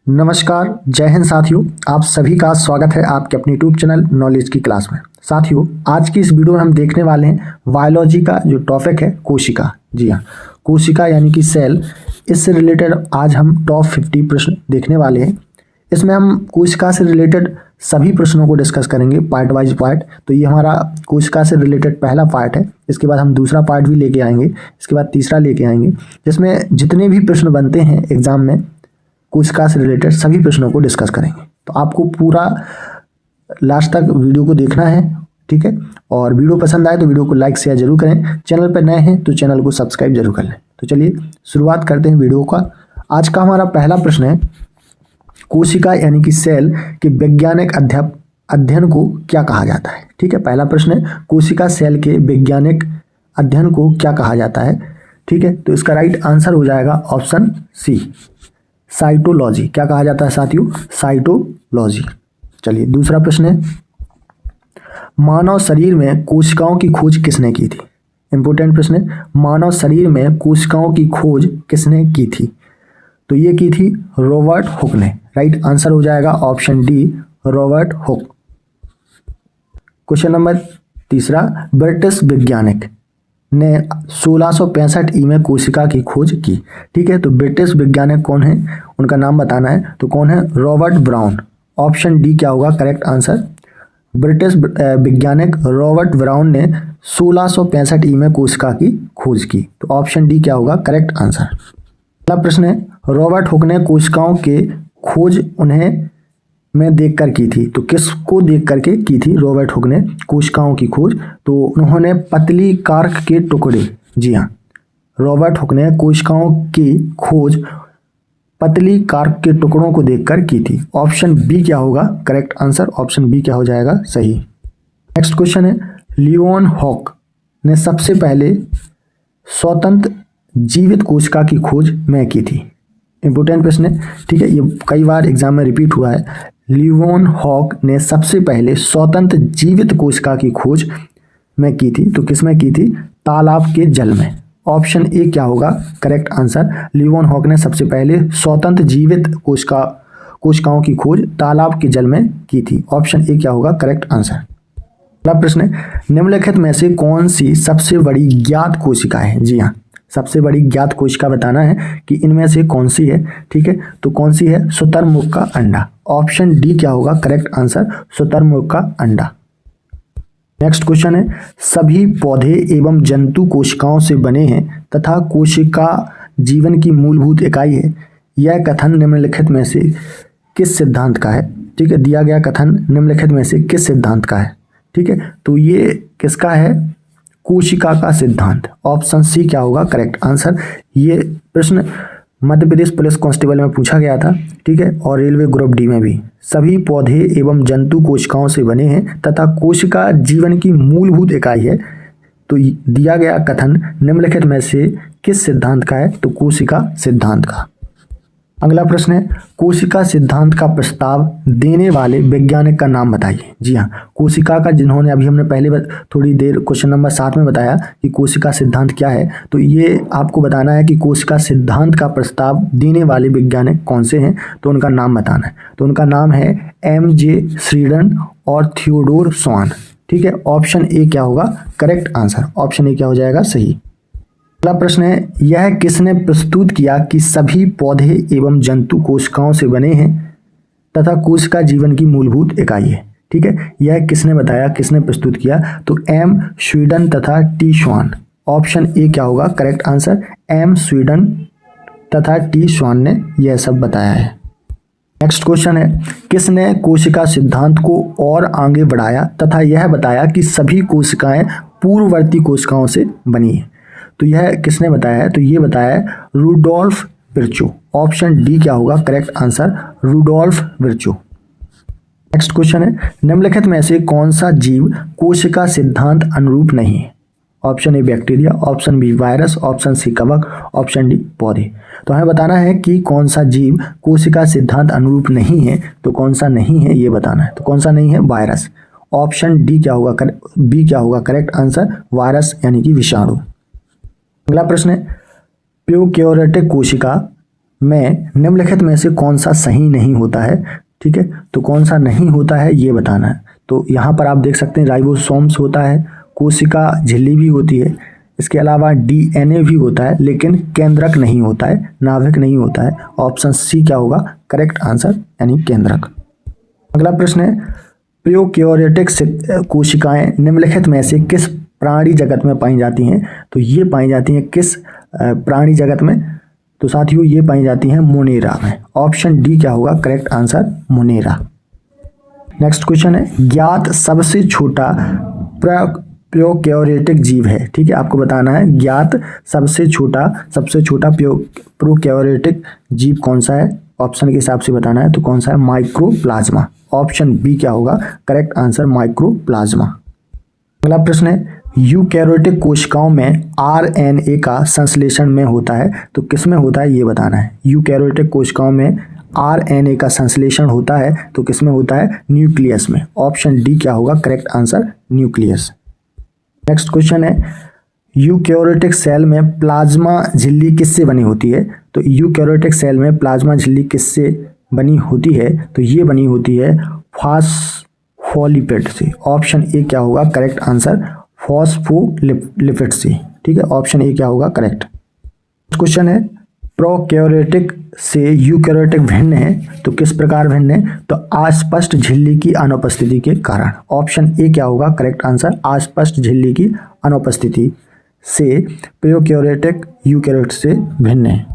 नमस्कार, जय हिंद साथियों। आप सभी का स्वागत है आपके अपने यूट्यूब चैनल नॉलेज की क्लास में। साथियों, आज की इस वीडियो में हम देखने वाले हैं बायोलॉजी का जो टॉपिक है कोशिका। जी हाँ, कोशिका यानी कि सेल। इससे रिलेटेड आज हम टॉप 50 प्रश्न देखने वाले हैं। इसमें हम कोशिका से रिलेटेड सभी प्रश्नों को डिस्कस करेंगे पार्ट वाइज पार्ट। तो ये हमारा कोशिका से रिलेटेड पहला पार्ट है। इसके बाद हम दूसरा पार्ट भी लेके आएंगे, इसके बाद तीसरा लेके आएंगे, जिसमें जितने भी प्रश्न बनते हैं एग्जाम में कोशिका से रिलेटेड सभी प्रश्नों को डिस्कस करेंगे। तो आपको पूरा लास्ट तक वीडियो को देखना है, ठीक है। और वीडियो पसंद आए तो वीडियो को लाइक शेयर जरूर करें। चैनल पर नए हैं तो चैनल को सब्सक्राइब जरूर कर लें। तो चलिए शुरुआत करते हैं वीडियो का। आज का हमारा पहला प्रश्न है, कोशिका यानी कि सेल के वैज्ञानिक अध्ययन को क्या कहा जाता है। ठीक है, पहला प्रश्न है कोशिका सेल के वैज्ञानिक अध्ययन को क्या कहा जाता है। ठीक है, तो इसका राइट आंसर हो जाएगा ऑप्शन सी, साइटोलॉजी। क्या कहा जाता है साथियों? साइटोलॉजी। चलिए दूसरा प्रश्न है, मानव शरीर में कोशिकाओं की खोज किसने की थी। इंपोर्टेंट प्रश्न है, मानव शरीर में कोशिकाओं की खोज किसने की थी। तो ये की थी रॉबर्ट हुक ने। राइट आंसर हो जाएगा option D, Robert Hooke. Question number तीसरा, ब्रिटिश वैज्ञानिक ने 1665 में कोशिका की खोज की। ठीक है, तो ब्रिटिश वैज्ञानिक कौन है, उनका नाम बताना है। तो कौन है? Robert brown. ऑप्शन डी क्या होगा करेक्ट आंसर? ब्रिटिश वैज्ञानिक रॉबर्ट ब्राउन ने 1665 में कोशिका की खोज की। तो ऑप्शन डी क्या होगा करेक्ट आंसर। अगला प्रश्न है, रॉबर्ट हुक ने कोशिकाओं के खोज उन्हें में देखकर की थी। तो किसको देख करके की थी रॉबर्ट हुक ने कोशिकाओं की खोज? तो उन्होंने पतली कार्क के टुकड़े, जी हाँ, रॉबर्ट हुक ने कोशिकाओं की खोज पतली कार्क के टुकड़ों को देखकर की थी। ऑप्शन बी क्या होगा करेक्ट आंसर? ऑप्शन बी क्या हो जाएगा सही। नेक्स्ट क्वेश्चन है, लियोन हॉक ने सबसे पहले स्वतंत्र जीवित कोशिका की खोज में की थी। इंपोर्टेंट प्रश्न है, ठीक है, ये कई बार एग्जाम में रिपीट हुआ है। लियोन हॉक ने सबसे पहले स्वतंत्र जीवित कोशिका की खोज में की थी। तो किस में की थी? तालाब के जल में। ऑप्शन ए क्या होगा करेक्ट आंसर? लियोन हॉक ने सबसे पहले स्वतंत्र जीवित कोशिकाओं की खोज तालाब के जल में की थी। ऑप्शन ए क्या होगा करेक्ट आंसर। अगला प्रश्न है, निम्नलिखित में से कौन सी सबसे बड़ी ज्ञात कोशिका है। जी हाँ, सबसे बड़ी ज्ञात कोशिका बताना है कि इनमें से कौन सी है। ठीक है, तो कौन सी है? शुतुरमुर्ग का अंडा। ऑप्शन डी क्या होगा करेक्ट आंसर? शुतुरमुर्ग का अंडा। नेक्स्ट क्वेश्चन है, सभी पौधे एवं जंतु कोशिकाओं से बने हैं तथा कोशिका जीवन की मूलभूत इकाई है। यह कथन निम्नलिखित में से किस सिद्धांत का है? ठीक है, दिया गया कथन निम्नलिखित में से किस सिद्धांत का है? ठीक है, तो ये किसका है? कोशिका का सिद्धांत। ऑप्शन सी क्या होगा करेक्ट आंसर। ये प्रश्न मध्य प्रदेश पुलिस कांस्टेबल में पूछा गया था, ठीक है, और रेलवे ग्रुप डी में भी। सभी पौधे एवं जंतु कोशिकाओं से बने हैं तथा कोशिका जीवन की मूलभूत इकाई है। तो दिया गया कथन निम्नलिखित में से किस सिद्धांत का है? तो कोशिका सिद्धांत का। अगला प्रश्न है, कोशिका सिद्धांत का प्रस्ताव देने वाले वैज्ञानिक का नाम बताइए। जी हाँ, कोशिका का जिन्होंने अभी हमने पहले थोड़ी देर क्वेश्चन नंबर 7 में बताया कि कोशिका सिद्धांत क्या है। तो ये आपको बताना है कि कोशिका सिद्धांत का प्रस्ताव देने वाले वैज्ञानिक कौन से हैं। तो उनका नाम बताना है। तो उनका नाम है M.J. श्रीडन और थियोडोर स्वान। ठीक है, ऑप्शन ए क्या होगा करेक्ट आंसर? ऑप्शन ए क्या हो जाएगा सही। अगला प्रश्न है, यह किसने प्रस्तुत किया कि सभी पौधे एवं जंतु कोशिकाओं से बने हैं तथा कोशिका जीवन की मूलभूत इकाई है। ठीक है, यह किसने बताया, किसने प्रस्तुत किया? तो M. स्वीडन तथा T. स्वान। ऑप्शन ए क्या होगा करेक्ट आंसर? M. स्वीडन तथा T. स्वान ने यह सब बताया है। नेक्स्ट क्वेश्चन है, किसने कोशिका सिद्धांत को और आगे बढ़ाया तथा यह बताया कि सभी कोशिकाएं पूर्ववर्ती कोशिकाओं से बनी है। तो यह किसने बताया है? तो ये बताया है रुडोल्फ विर्चो। ऑप्शन डी क्या होगा correct answer? Rudolf Virchow. Next question है, निम्नलिखित में से कौन सा जीव कोशिका सिद्धांत अनुरूप नहीं है। Option A bacteria, option B virus, option C कवक, ऑप्शन डी पौधे। तो हमें बताना है कि कौन सा जीव कोशिका सिद्धांत अनुरूप नहीं है। तो कौन सा नहीं है ये बताना है। तो कौन सा नहीं है? वायरस। ऑप्शन डी क्या होगा बी क्या होगा करेक्ट आंसर? वायरस यानी कि विषाणु। अगला प्रश्न है, प्रोकैरियोटिक कोशिका में निम्नलिखित में से कौन सा सही नहीं होता है, ठीक है। तो कौन सा नहीं होता है ये बताना है। तो यहाँ पर आप देख सकते हैं राइबोसोम्स होता है, कोशिका झिल्ली भी होती है, इसके अलावा डीएनए भी होता है, लेकिन केंद्रक नहीं होता है, नाभिक नहीं होता है। ऑप्शन सी क्या होगा करेक्ट आंसर, यानी केंद्रक। अगला प्रश्न है प्रोकैरियोटिक कोशिकाएं निम्नलिखित में से किस प्राणी जगत में पाई जाती हैं। तो ये पाई जाती हैं किस प्राणी जगत में, तो साथियों ये पाई जाती हैं मोनेरा में। ऑप्शन डी क्या होगा correct answer, Monera. Next question है ज्ञात सबसे छोटा प्रोकैरियोटिक जीव है, ठीक है। आपको बताना है ज्ञात सबसे छोटा प्रोकैरियोटिक जीव कौन सा है, ऑप्शन के हिसाब से बताना है। तो कौन सा है, माइक्रोप्लाज्मा। ऑप्शन बी क्या होगा करेक्ट आंसर, माइक्रोप्लाज्मा। अगला प्रश्न है यूकैरियोटिक कोशिकाओं में आरएनए का संश्लेषण में होता है, तो किस में होता है ये बताना है। यूकैरियोटिक कोशिकाओं में आरएनए का संश्लेषण होता है तो किस में होता है, न्यूक्लियस में। ऑप्शन डी क्या होगा correct answer, nucleus. Next question है यूकैरियोटिक सेल में प्लाज्मा झिल्ली किससे बनी होती है। तो यूकैरियोटिक सेल में प्लाज्मा झिल्ली किससे बनी होती है, तो ये बनी होती है फॉस्फोलिपिड से। ऑप्शन ए क्या होगा करेक्ट आंसर, फॉस्फोलिपिड से, ठीक है। ऑप्शन ए क्या होगा करेक्ट। क्वेश्चन है प्रोकैरियोटिक से यूकैरियोटिक भिन्न है, तो किस प्रकार भिन्न है, तो अस्पष्ट झिल्ली की अनुपस्थिति के कारण। ऑप्शन ए क्या होगा करेक्ट आंसर, अस्पष्ट झिल्ली की अनुपस्थिति से प्रोकैरियोटिक यूकैरियोट से भिन्न है।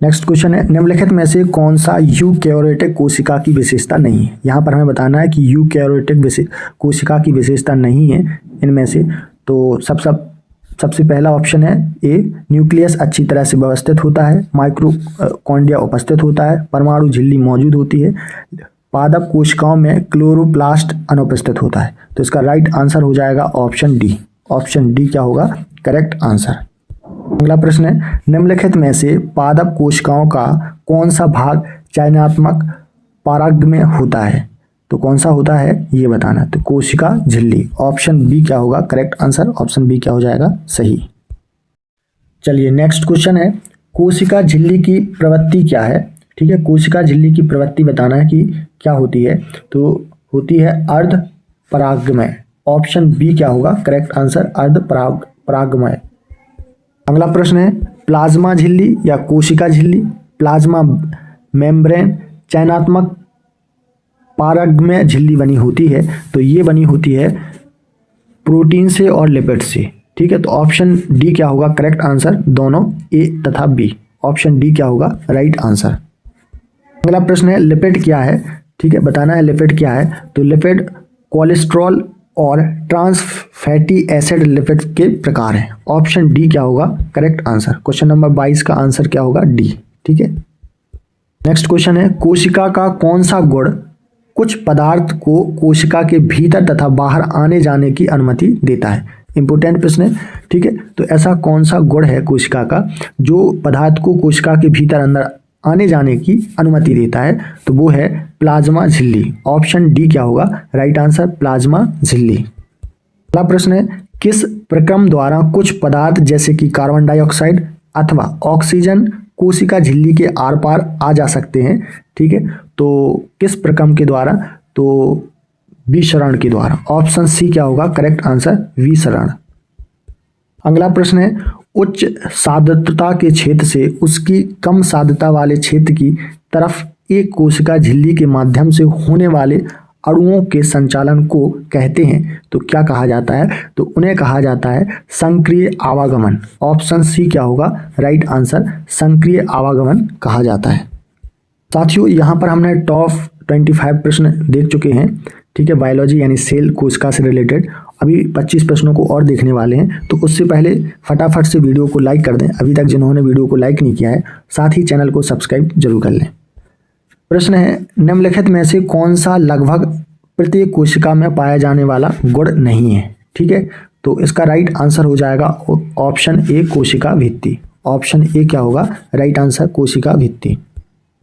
नेक्स्ट क्वेश्चन है निम्नलिखित में से कौन सा यूकैरियोटिक कोशिका की विशेषता नहीं है। यहाँ पर हमें बताना है कि यूकैरियोटिक कोशिका की विशेषता नहीं है इनमें से। तो सबसे पहला ऑप्शन है ए, न्यूक्लियस अच्छी तरह से व्यवस्थित होता है, माइक्रोकॉन्ड्रिया उपस्थित होता है, परमाणु झिल्ली मौजूद होती है, पादप कोशिकाओं में क्लोरोप्लास्ट अनुपस्थित होता है। तो इसका राइट आंसर हो जाएगा ऑप्शन डी। ऑप्शन डी क्या होगा करेक्ट आंसर। अगला प्रश्न है निम्नलिखित में से पादप कोशिकाओं का कौन सा भाग चयनात्मक पराग में होता है, तो कौन सा होता है ये बताना। तो कोशिका झिल्ली। ऑप्शन बी क्या होगा करेक्ट आंसर, ऑप्शन बी क्या हो जाएगा सही। चलिए नेक्स्ट क्वेश्चन है कोशिका झिल्ली की प्रवृत्ति क्या है, ठीक है। कोशिका झिल्ली की प्रवृत्ति बताना है कि क्या होती है, तो होती है अर्ध परागमय। ऑप्शन बी क्या होगा करेक्ट आंसर, अर्ध परागमय। अगला प्रश्न है प्लाज्मा झिल्ली या कोशिका झिल्ली, प्लाज्मा मेम्ब्रेन चयनात्मक पारगम्य झिल्ली बनी होती है, तो ये बनी होती है प्रोटीन से और लिपिड से, ठीक है। तो ऑप्शन डी क्या होगा करेक्ट आंसर, दोनों ए तथा बी। ऑप्शन डी क्या होगा राइट आंसर। अगला प्रश्न है लिपिड क्या है, ठीक है, बताना है लिपिड क्या है। तो लिपिड कोलेस्ट्रॉल और ट्रांस फैटी एसिड लिपिड के प्रकार हैं। ऑप्शन डी क्या होगा करेक्ट आंसर। क्वेश्चन नंबर 22 का आंसर क्या होगा डी, ठीक है। नेक्स्ट क्वेश्चन है कोशिका का कौन सा गुण कुछ पदार्थ को कोशिका के भीतर तथा बाहर आने जाने की अनुमति देता है। इंपोर्टेंट प्रश्न है, ठीक है। तो ऐसा कौन सा गुण है कोशिका का जो पदार्थ को कोशिका के भीतर अंदर आने जाने की अनुमति देता है, तो वो है प्लाज्मा झिल्ली। ऑप्शन डी क्या होगा राइट आंसर, प्लाज्मा झिल्ली। अगला प्रश्न है किस प्रक्रम द्वारा कुछ पदार्थ जैसे कि कार्बन डाइऑक्साइड अथवा ऑक्सीजन कोशिका झिल्ली के आर पार आ जा सकते हैं, ठीक है। तो किस प्रक्रम के द्वारा, तो विसरण के द्वारा। ऑप्शन सी क्या होगा करेक्ट आंसर, विसरण। अगला प्रश्न है उच्च सान्द्रता के क्षेत्र से उसकी कम सान्द्रता वाले क्षेत्र की तरफ एक कोशिका झिल्ली के माध्यम से होने वाले अणुओं के संचालन को कहते हैं, तो क्या कहा जाता है, तो उन्हें कहा जाता है संक्रिय आवागमन। ऑप्शन सी क्या होगा राइट आंसर, संक्रिय आवागमन कहा जाता है। साथियों यहाँ पर हमने टॉप 25 प्रश्न देख चुके हैं, ठीक है, बायोलॉजी यानी सेल कोशिका से रिलेटेड। अभी 25 प्रश्नों को और देखने वाले हैं, तो उससे पहले फटाफट से वीडियो को लाइक कर दें अभी तक जिन्होंने वीडियो को लाइक नहीं किया है, साथ ही चैनल को सब्सक्राइब जरूर कर लें। प्रश्न है निम्नलिखित में से कौन सा लगभग प्रत्येक कोशिका में पाया जाने वाला गुण नहीं है, ठीक है। तो इसका राइट आंसर हो जाएगा ऑप्शन ए कोशिका भित्ति। ऑप्शन ए क्या होगा राइट आंसर, कोशिका भित्ति।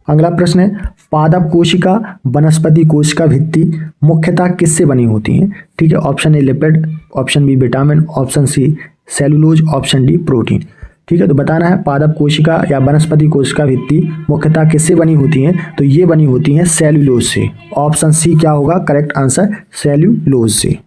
अगला प्रश्न है पादप कोशिका वनस्पति कोशिका भित्ति मुख्यतः किससे बनी होती हैं, ठीक है। Option A lipid, option B vitamin, option C cellulose, option D protein, ठीक है, तो बताना है पादप कोशिका या वनस्पति कोशिका भित्ति मुख्यतः किससे बनी होती हैं, तो ये बनी होती हैं सेल्यूलोज से। ऑप्शन सी क्या होगा करेक्ट आंसर, सेल्यूलोज से।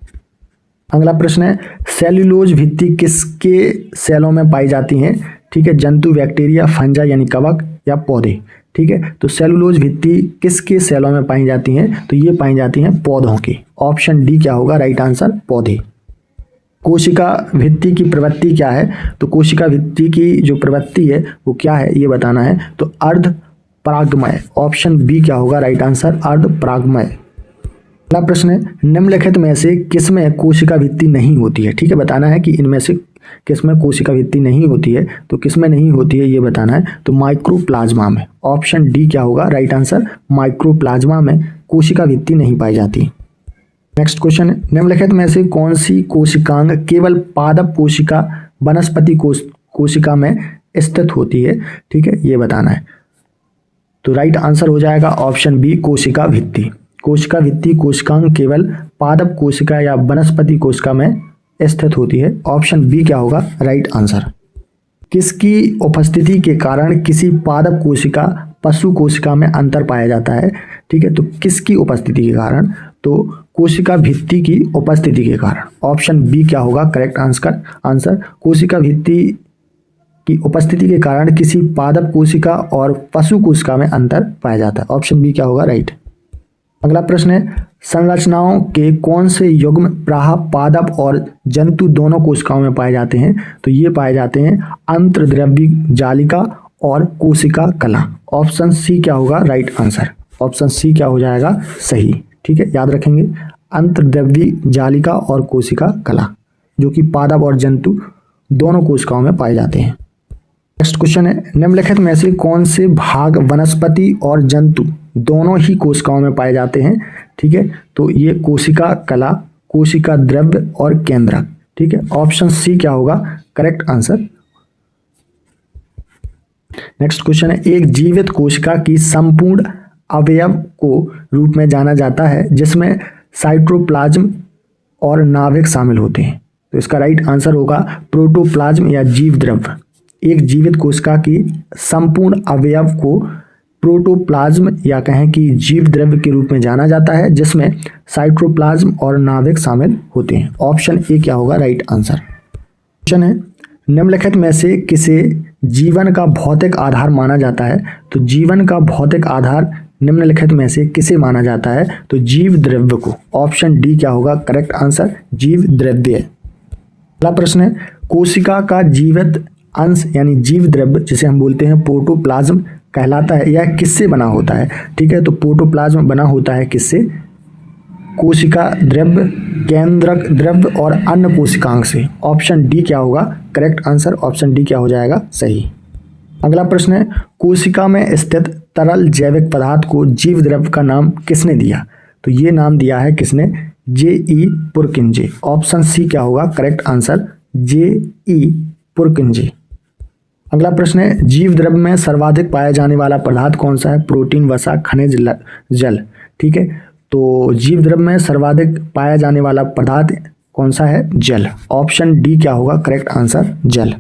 अगला प्रश्न है सेल्यूलोज भित्ति किसके सेलों में पाई जाती हैं, ठीक है, जंतु, बैक्टीरिया, फंजा यानी कवक या पौधे। ठीक है, तो सेलुलोज भित्ति किसके सेलों में पाई जाती हैं, तो ये पाई जाती हैं पौधों के। ऑप्शन डी क्या होगा राइट आंसर, पौधे। कोशिका भित्ति की प्रवृत्ति क्या है, तो कोशिका भित्ति की जो प्रवृत्ति है वो क्या है ये बताना है, तो अर्ध परागमय। ऑप्शन बी क्या होगा राइट आंसर, अर्ध परागमय। अगला प्रश्न है निम्नलिखित में से किसमें कोशिका भित्ति नहीं होती है। ठीक है, बताना है कि इनमें से किसमें कोशिका भित्ति नहीं होती है, तो किसमें नहीं होती है ये बताना है, तो माइक्रोप्लाज्मा में। ऑप्शन डी क्या होगा राइट आंसर, माइक्रोप्लाज्मा में कोशिका भित्ति नहीं पाई जाती। नेक्स्ट क्वेश्चन है निम्नलिखित में से कौन सी कोशिकांग केवल पादप कोशिका वनस्पति कोशिका में स्थित होती है। ठीक है, ये बताना है, तो राइट आंसर हो जाएगा ऑप्शन बी कोशिका भित्ति। कोशिका भित्ति कोशिकांग केवल पादप कोशिका या वनस्पति कोशिका में स्थित होती है। ऑप्शन बी क्या होगा राइट आंसर। किसकी उपस्थिति के कारण किसी पादप कोशिका पशु कोशिका में अंतर पाया जाता है। ठीक है, तो किसकी उपस्थिति के कारण, तो कोशिका भित्ति की उपस्थिति के कारण। ऑप्शन बी क्या होगा करेक्ट आंसर, कोशिका भित्ति की उपस्थिति के कारण किसी पादप कोशिका और पशु कोशिका में अंतर पाया जाता है। ऑप्शन बी क्या होगा राइट। अगला प्रश्न है संरचनाओं के कौन से युग्म प्राह पादप और जंतु दोनों कोशिकाओं में पाए जाते हैं, तो ये पाए जाते हैं अंतर्द्रव्य जालिका और कोशिका कला। ऑप्शन सी क्या होगा राइट आंसर, ऑप्शन सी क्या हो जाएगा सही। ठीक है, याद रखेंगे अंतर्द्रव्य जालिका और कोशिका कला जो कि पादप और जंतु दोनों कोशिकाओं में पाए जाते हैं। नेक्स्ट क्वेश्चन है निम्नलिखित में से कौन से भाग वनस्पति और जंतु दोनों ही कोशिकाओं में पाए जाते हैं। ठीक है, तो ये कोशिका कला, कोशिका द्रव्य और केंद्रक। ठीक है, ऑप्शन सी क्या होगा करेक्ट आंसर। नेक्स्ट क्वेश्चन है एक जीवित कोशिका की संपूर्ण अवयव को रूप में जाना जाता है जिसमें साइटोप्लाज्म और नाभिक शामिल होते हैं, तो इसका राइट आंसर होगा प्रोटोप्लाज्म या जीव द्रव्य। एक जीवित कोशिका की संपूर्ण अवयव को प्रोटोप्लाज्म या कहें कि जीव द्रव्य के रूप में जाना जाता है जिसमें साइटोप्लाज्म और नाभिक शामिल होते हैं। ऑप्शन ए क्या होगा राइट आंसर। क्वेश्चन है निम्नलिखित में से किसे जीवन का भौतिक आधार माना जाता है, तो जीवन का भौतिक आधार निम्नलिखित में से किसे माना जाता है, तो जीव द्रव्य को। ऑप्शन डी क्या होगा करेक्ट आंसर, जीव द्रव्य। अगला प्रश्न है कोशिका का जीवित अंश यानी जीव द्रव्य जिसे हम बोलते हैं प्रोटोप्लाज्म कहलाता है, यह किससे बना होता है। ठीक है, तो प्रोटोप्लाज्म बना होता है किससे, कोशिका द्रव्य, केंद्रक द्रव्य और अन्य कोशिकांग से। ऑप्शन डी क्या होगा करेक्ट आंसर, ऑप्शन डी क्या हो जाएगा सही। अगला प्रश्न है कोशिका में स्थित तरल जैविक पदार्थ को जीव द्रव्य का नाम किसने दिया, तो ये नाम दिया है किसने, जे.ई. पुरकिंजे। ऑप्शन सी क्या होगा करेक्ट आंसर, जे.ई. पुरकिंजे। अगला प्रश्न है जीव द्रव्य में सर्वाधिक पाया जाने वाला पदार्थ कौन सा है, प्रोटीन, वसा, खनिज, जल। ठीक है, तो जीव द्रव्य में सर्वाधिक पाया जाने वाला पदार्थ कौन सा है, जल। ऑप्शन डी क्या होगा करेक्ट आंसर, जल।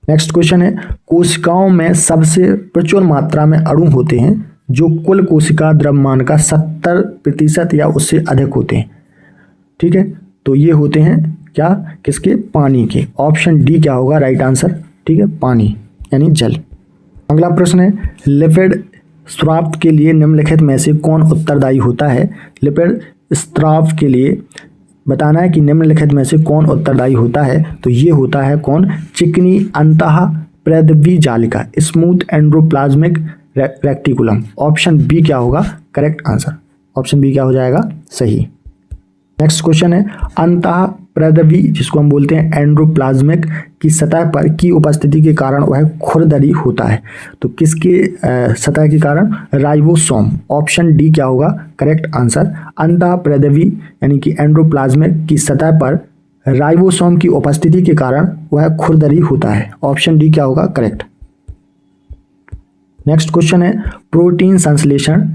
नेक्स्ट क्वेश्चन है कोशिकाओं में सबसे प्रचुर मात्रा में अणु होते हैं जो कुल कोशिका द्रव्यमान का 70% या उससे अधिक होते हैं। ठीक है, तो ये होते हैं क्या, किसके, पानी के। ऑप्शन डी क्या होगा राइट आंसर, ठीक है, पानी यानी जल। अगला प्रश्न है लिपिड स्राव के लिए निम्नलिखित में से कौन उत्तरदायी होता है। लिपिड स्राव के लिए बताना है कि निम्नलिखित में से कौन उत्तरदायी होता है, तो ये होता है कौन, चिकनी अंतः प्रद्रव्य जालिका, smooth endoplasmic reticulum. Option B क्या होगा करेक्ट आंसर, ऑप्शन बी क्या हो जाएगा सही। नेक्स्ट क्वेश्चन है अंतः प्रद्रव्य जिसको हम बोलते हैं एंडोप्लाज्मिक की सतह पर की उपस्थिति के कारण वह खुरदरी होता है, तो किसके सतह के कारण, राइबोसोम। ऑप्शन डी क्या होगा करेक्ट आंसर, अंतः प्रद्रव्य यानी कि एंडोप्लाज्मिक की सतह पर राइबोसोम की उपस्थिति के कारण वह खुरदरी होता है। ऑप्शन डी क्या होगा करेक्ट। नेक्स्ट क्वेश्चन है प्रोटीन संश्लेषण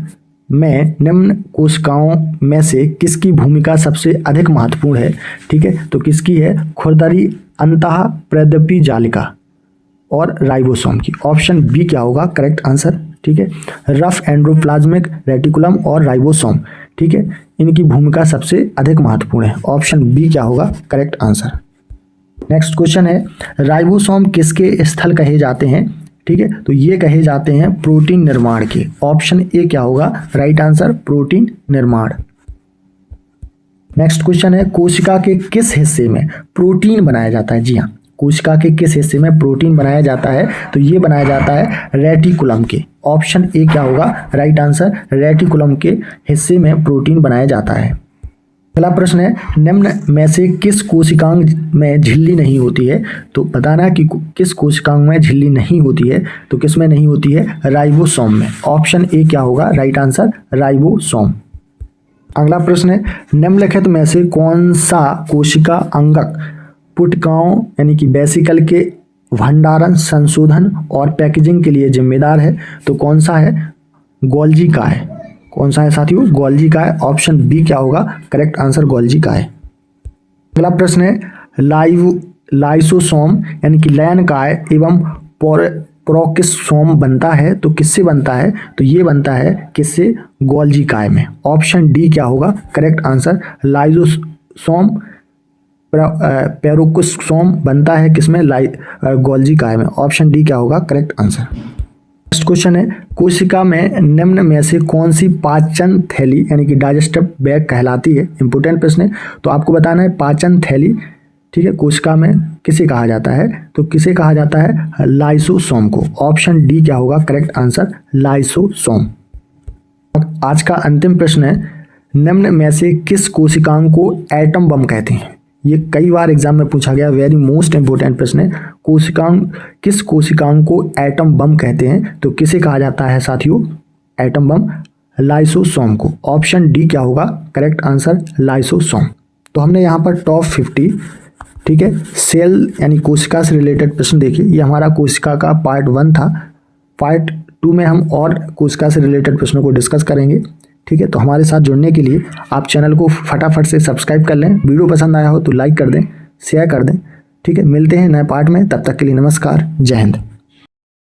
में निम्न कोशिकाओं में से किसकी भूमिका सबसे अधिक महत्वपूर्ण है। ठीक है, तो किसकी है, खुरदरी अंतः प्रद्रव्य जालिका। और राइबोसोम की। ऑप्शन बी क्या होगा करेक्ट आंसर, ठीक है। रफ एंडोप्लाज्मिक रेटिकुलम और राइबोसोम, ठीक है, इनकी भूमिका सबसे अधिक महत्वपूर्ण है। ऑप्शन बी क्या होगा करेक्ट आंसर। नेक्स्ट क्वेश्चन है, राइबोसोम किसके स्थल कहे जाते हैं, ठीक है, तो ये कहे जाते हैं प्रोटीन निर्माण के। ऑप्शन ए क्या होगा राइट आंसर, प्रोटीन निर्माण। नेक्स्ट क्वेश्चन है, कोशिका के किस हिस्से में प्रोटीन बनाया जाता है। जी हाँ, कोशिका के किस हिस्से में प्रोटीन बनाया जाता है, तो ये बनाया जाता है रेटिकुलम के। ऑप्शन ए क्या होगा राइट आंसर, रेटिकुलम के हिस्से में प्रोटीन बनाया जाता है। अगला प्रश्न है, निम्न में से किस कोशिकांग में झिल्ली नहीं होती है, तो बताना कि किस कोशिकांग में झिल्ली नहीं होती है, तो किस में नहीं होती है, राइबोसोम में। ऑप्शन ए क्या होगा राइट आंसर, राइबोसोम। अगला प्रश्न है, निम्नलिखित में से कौन सा कोशिका अंगक पुटकाओं यानी कि वेसिकल के भंडारण, संशोधन और पैकेजिंग के लिए जिम्मेदार है, तो कौन सा है, गोल्जी का है। कौन सा है साथियों, गोल्जी का है। ऑप्शन बी क्या होगा करेक्ट आंसर, गोल्जी का है। अगला प्रश्न है, लाइसोसोम यानी कि लयन काय एवं प्रोकिसोम बनता है, तो किससे बनता है, तो ये बनता है किससे, गोल्जी काय में। ऑप्शन डी क्या होगा करेक्ट आंसर, लाइसोसोम पेरोकिसोम बनता है किसमें, गोल्जी काय में। ऑप्शन डी क्या होगा करेक्ट आंसर। नेक्स्ट क्वेश्चन है, कोशिका में निम्न में से कौन सी पाचन थैली यानी कि डाइजेस्टिव बैग कहलाती है। इंपोर्टेंट प्रश्न है, तो आपको बताना है पाचन थैली, ठीक है, कोशिका में किसे कहा जाता है, तो किसे कहा जाता है, लाइसोसोम को। ऑप्शन डी क्या होगा करेक्ट आंसर, लाइसोसोम। आज का अंतिम प्रश्न है, निम्न में से किस कोशिकांग को एटम बम कहते हैं। ये कई बार एग्जाम में पूछा गया, वेरी मोस्ट इंपोर्टेंट प्रश्न है। कोशिकांग, किस कोशिकांग को एटम बम कहते हैं, तो किसे कहा जाता है साथियों, एटम बम, लाइसोसोम को। ऑप्शन डी क्या होगा करेक्ट आंसर, लाइसोसोम। तो हमने यहाँ पर टॉप 50, ठीक है, सेल यानी कोशिका से रिलेटेड प्रश्न देखिए। ये हमारा कोशिका का पार्ट 1 था। पार्ट 2 में हम और कोशिका से रिलेटेड प्रश्नों को डिस्कस करेंगे, ठीक है। तो हमारे साथ जुड़ने के लिए आप चैनल को फटाफट से सब्सक्राइब कर लें। वीडियो पसंद आया हो तो लाइक कर दें, शेयर कर दें, ठीक है। मिलते हैं नए पार्ट में, तब तक के लिए नमस्कार, जय हिंद।